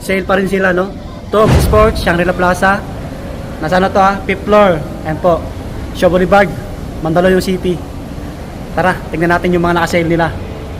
sale pa rin sila, no? Top Sports, Shangri-La Plaza. Nasa ano to ha? 5th floor. Ayan po. Shaw Boulevard, Mandaluyong City. Tara, tignan natin yung mga naka-sale nila.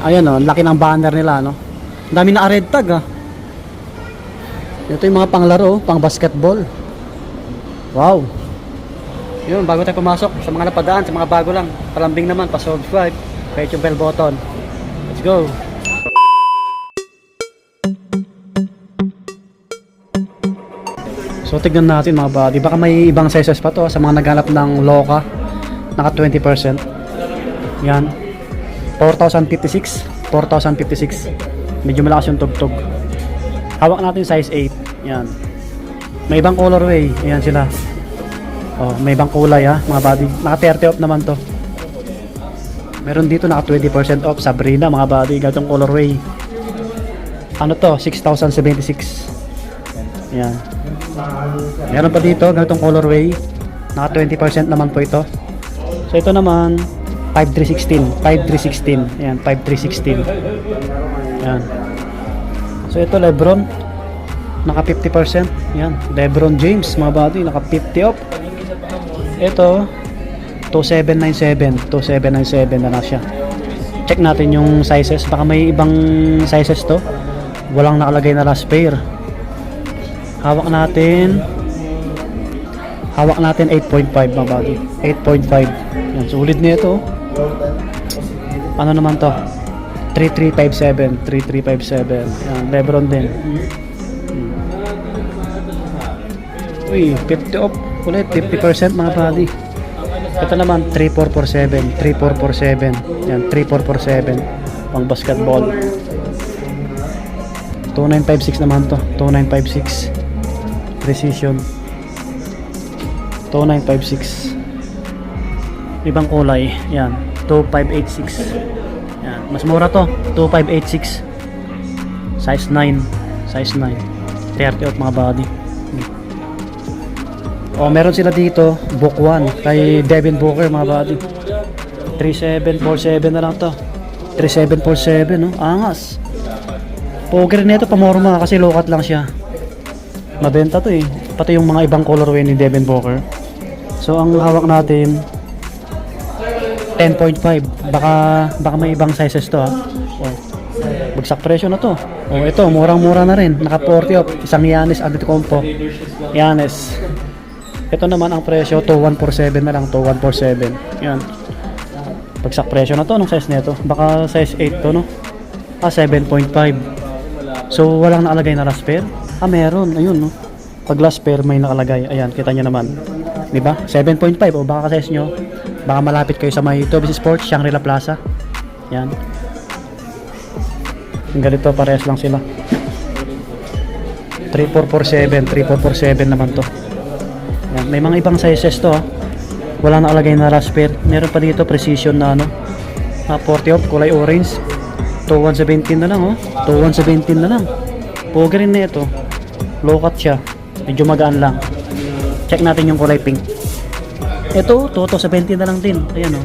Ayan o, laki ng banner nila, no? Ang dami na red tag, ha? Ito yung mga panglaro, pang basketball. Wow. Yun, bago tayo pumasok sa mga napadaan, sa mga bago lang. Palambing naman, pa-subscribe. Kahit yung bell button. Let's go. So tignan natin mga buddy, baka may ibang sizes pa to sa mga naghanap ng Loka. Naka 20%. Yan. 4,056. 4,056. Medyo malakas yung tugtog. Hawak natin size 8. Yan. May ibang colorway. Ayan sila. Oh, may ibang kulay ha, mga buddy. Naka 30 off naman to. Meron dito naka 20% off. Sabrina mga buddy, gatong colorway. Ano to? 6,076. Yan. Meron pa dito, ganitong colorway. Naka 20% naman po ito. So ito naman 5,316. 5,316. Ayan, 5,316. Ayan. So ito Lebron. Naka 50%. Ayan, Lebron James mga buddy. Naka 50 off. Ito 2,797. 2,797 na lang siya. Check natin yung sizes. Baka may ibang sizes to. Walang nakalagay na last pair. Hawak natin 8.5 mga buddy. 8.5. Yan, sulit nito. Ano naman to? 3,357. 3,357. Yan, Lebron din. Uy, 50 off. Ulit, 50% mga buddy. Ito naman 3,447. 3,447. Yan, 3,447. Pang basketball. 2,956 naman to. 2,956. Precision 2956. Ibang kulay. Yan 2586. Yan, mas mura to. 2586. Size 9. Size 9. 30 off mga body. Oh, meron sila dito book 1 kay Devin Booker mga body. 3747 na lang to. 3747 no. Angas. Poker nito pamorma kasi low cut lang siya. Mabenta to eh. Pati yung mga ibang colorway ni Devin Booker. So ang hawak natin 10.5. Baka may ibang sizes to ha. Oh. Bagsak presyo na to. Oh, ito murang-mura na rin. Naka 40 off. Isang Giannis Antetokounmpo. Giannis. Ito naman ang presyo 2,147 na lang. 2,147. Yan. Bagsak presyo na to. Anong size nito? Baka size 8 to no. 7.5. So walang nakalagay na last pair. Meron, ayun no. Pag last pair may nakalagay. Ayan, kita nyo naman. 'Di ba? 7.5 o baka size nyo. Baka malapit kayo sa may Top Sports, Shangri-La Plaza. Yan. Yung ganito parehas lang sila. 3,447, 3,447 naman to. Yan, may mga ibang sizes to ha. Wala nakalagay na last pair. Meron pa dito precision na ano. 40 off, kulay orange. 2,117 na lang oh. 2,117 na lang. Pogi rin na ito. Low cut siya. Medyo magaan lang. Check natin yung kulay pink. Ito, 2,217 na lang din. Ayan oh.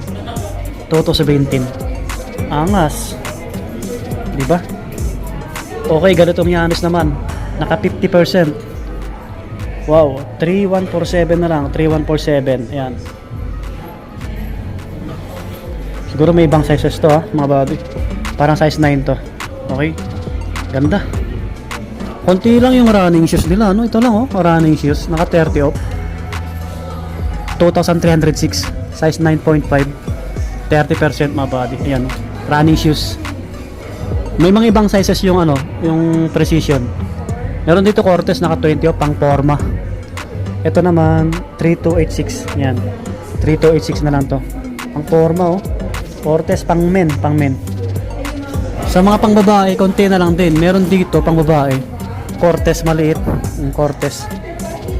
2,217. Angas. Diba? Okay, ganito yung Giannis naman. Naka 50%. Wow, 3,147 na lang. 3,147. Ayan. Siguro may ibang sizes to ha, mga buddy. Parang size 9 to. Okay. Ganda. Konti lang yung running shoes nila, no? Ito lang oh, running shoes, naka 30 off. 2,306, size 9.5. 30% mga body. Ayan, oh. Running shoes. May mga ibang sizes yung ano, yung precision. Meron dito Cortez naka 20 off pang forma. Ito naman 3,286. Yan. 3,286 na lang to. Pang forma oh. Cortez pang men, pang men. Sa mga pang babae, konti na lang din. Meron dito pang babae. Cortez maliit, Cortez.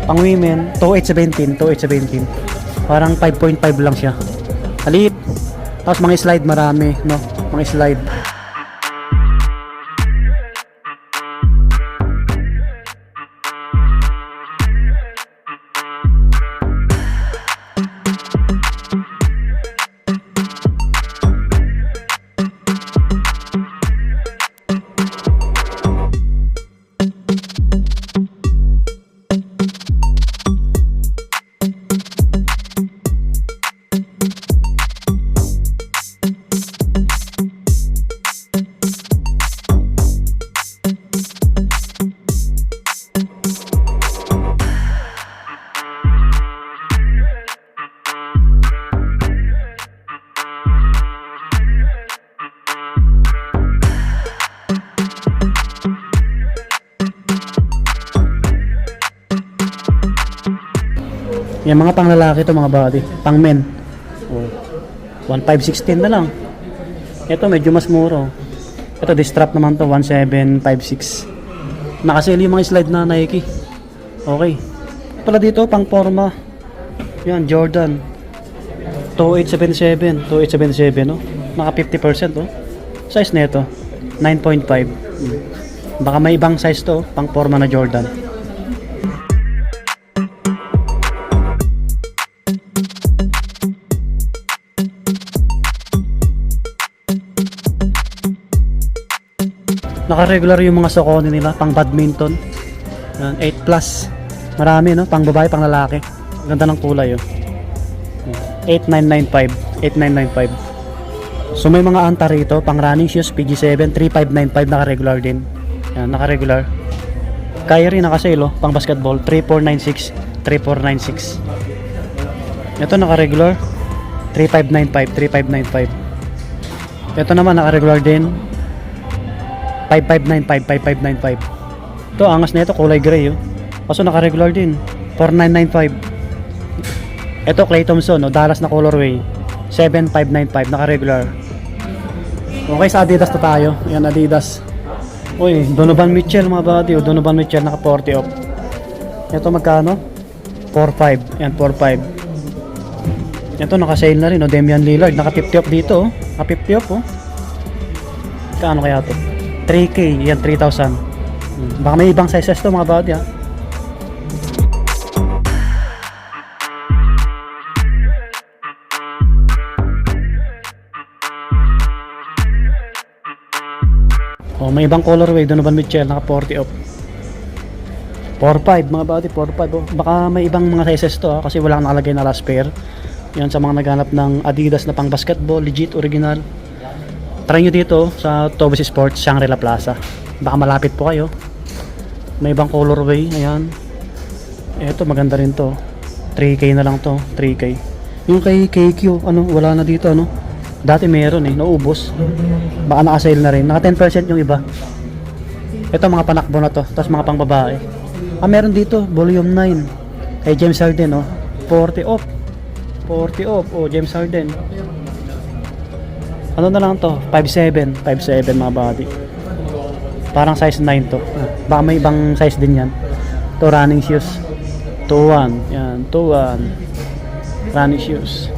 Pang women, 2,817, 2,817. Parang 5.5 lang siya. Maliit. Tapos mga slide marami, no? Mga slide. Yung mga pang lalaki to mga buddy, pang men. Oh. 1,516 na lang. Ito medyo mas mura. Ito this strap naman to 1,756. Nakasale yung mga slide na Nike. Okay. Pala dito pang forma. Yan Jordan 2877, 2877 no. Naka 50% oh. Size nito 9.5. Baka may ibang size to, pang forma na Jordan. Naka-regular yung mga Saucony nila, pang badminton. 8 plus. Marami no, pang babae, pang lalaki. Ganda ng kulay oh. 8995, 8995. So may mga anta rito, pang running shoes, PG7, 3595, naka-regular din. Yan, naka-regular. Kyrie naka-sale oh, pang basketball, 3496, 3496. Ito naka-regular, 3595, 3595. Ito naman naka-regular din, 5595, 5595. Ito, angas na ito, kulay gray oh. Kaso naka-regular din, 4995. Ito, Clay Thompson, no? Dallas na colorway, 7595, naka-regular. Okay, sa Adidas na tayo. Yan, Adidas. Uy, Donovan Mitchell mga buddy. Donovan Mitchell, naka 40 off. Ito magkano? 45. Yan, 45. Ito, naka-sale na rin, no? Damian Lillard, naka 50 off dito, oh. Naka 50 off, oh. Kaano kaya to? 3K, yan, 3,000. Baka may ibang sizes to mga buddy, ha. Oh, may ibang colorway, Donovan Mitchell, naka 40 off. 4.5 mga buddy, 4.5 oh. Baka may ibang mga sizes to, ha, kasi walang nakalagay na last pair. Yan sa mga naghanap ng Adidas na pang basketball, legit, original. Try nyo dito sa Tobias Sports, Shangri-La Plaza. Baka malapit po kayo. May ibang colorway, ayan. Ito maganda rin to, 3K na lang to, 3K. Yung kay KQ, ano, wala na dito, ano. Dati meron eh, naubos. Baka naka-sale na rin. Naka 10% yung iba. Ito mga panakbo na to, tapos mga pang babae. Ah, meron dito, volume 9. Kay James Harden, oh. 40 off. 40 off, oh, James Harden. Ano na lang to? 5'7", 5'7" mga body. Parang size 9 to. Baka may ibang size din yan. To running shoes. 2-1. Yan, 2-1. Running shoes.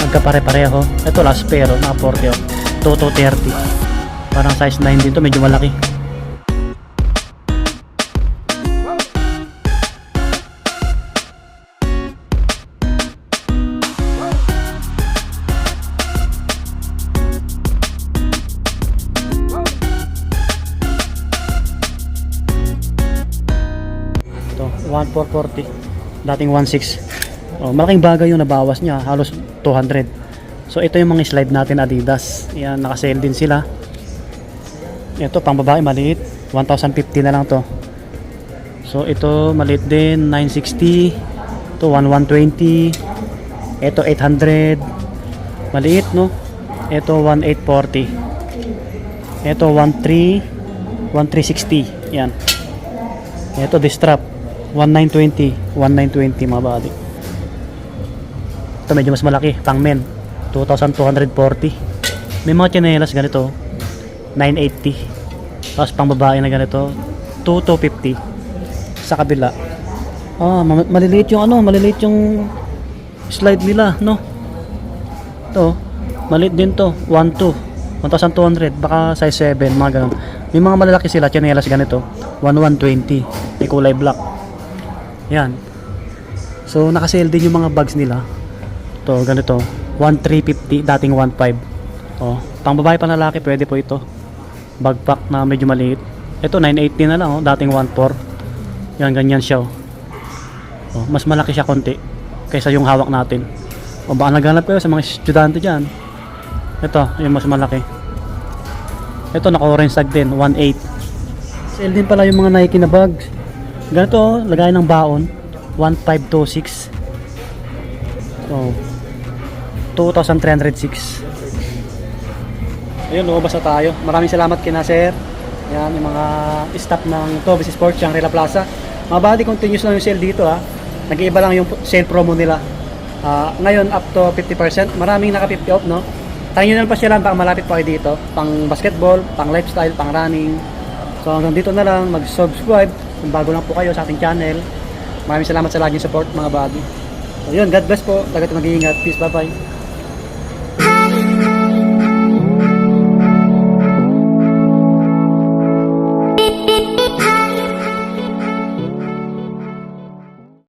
Magkapare-pareho. Ito last pair, naka 40 oh. Toto 30. Parang size 9 din to, medyo malaki. Ito, 1440. Dating 16. Oh, malaking bagay yung nabawas niya, halos 200. So ito yung mga slide natin Adidas. Yan, naka-sale din sila. Ito pang babae maliit, 1,050 na lang to. So ito maliit din, 960. Ito 1120. Ito 800. Maliit no. Ito 1840. Ito 1360. Yan. Ito distrap 1920 mga body. Ito medyo mas malaki, pang men, 2,240. May mga tsinelas ganito 980. Tapos pang babae na ganito 2,250. Sa kabila maliliit yung maliliit yung slide nila no. Ito maliit din to, 1,200, baka size 7, mga ganun. May mga malalaki sila tsinelas ganito 1,120, may kulay black. Yan. So naka-sale din yung mga bags nila. Ito ganito 1,350, dating 1,500. Oh, pang babae pa lalaki pwede po ito. Backpack na medyo maliit. Ito 980 na lang dating 1,400. Yan, ganyan siya oh, mas malaki siya konti kaysa yung hawak natin. O baka naghanap kayo sa mga estudyante dyan. Ito yung mas malaki. Ito naka-orange tag din, 1,800. Sale din pala yung mga Nike na bags. Ganito lagay ng baon, 1,526. So 2,306. Ayun, lumabas na tayo. Maraming salamat kina sir. Yan, yung mga staff ng Toby's Sports, Shangri-La Plaza. Mga buddy, continuous lang yung sale dito ha. Nag-iiba lang yung sale promo nila. Ngayon, up to 50%. Maraming naka 50 off, no? Tayo nyo na pa sila, baka malapit pa kayo dito. Pang basketball, pang lifestyle, pang running. So hanggang dito na lang, mag-subscribe kung bago lang po kayo sa ating channel. Maraming salamat sa laging support mga buddy. So yun, God bless po. Dagat mag-iingat. Peace, bye-bye.